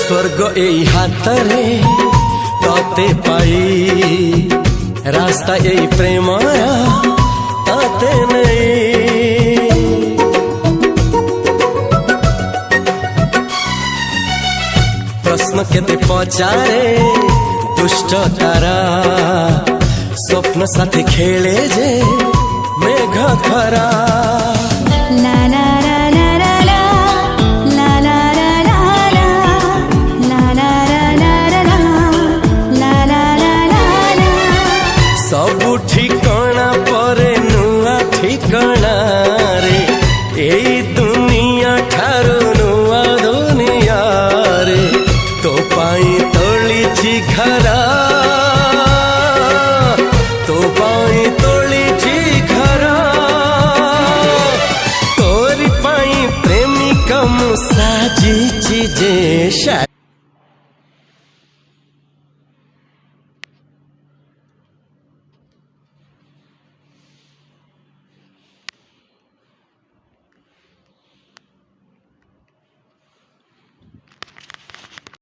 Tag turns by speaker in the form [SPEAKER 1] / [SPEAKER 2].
[SPEAKER 1] स्वर्ग एई हातरे तते पाई रास्ता एई प्रेमाया ताते नहीं। प्रश्न केते पचारे दुष्ट तारा स्वप्न साथी खेले जे मेघ खरा। सबु ठिकाना परे नुआ ठिकाना रे एई दुनिया ठारू नुआ दुनिया रे। तो पाई तोलिछि घरा तो पाई तोलिछि घरा तोरी पाई प्रेमिका मु साजिछि जे।